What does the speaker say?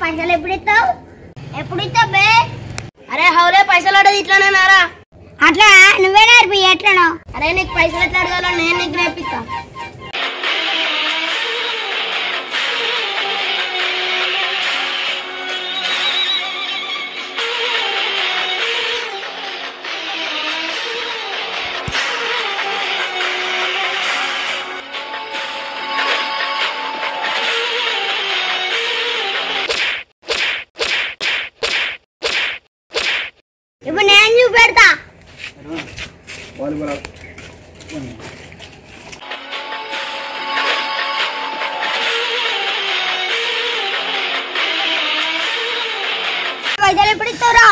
పైసలు ఎప్పుడు ఇస్తావు బే? అరే హౌలే పైసలు అడగదు ఇట్లానే నారా. అట్లా నువ్వే నేర్పి ఎట్లనో. అరే నీకు పైసలు ఎట్లా అడగాలో నేను నీకు నేర్పిస్తా. ఇప్పుడు నేను చూపెడతా. పైసలు ఎప్పుడు ఇస్తావురా?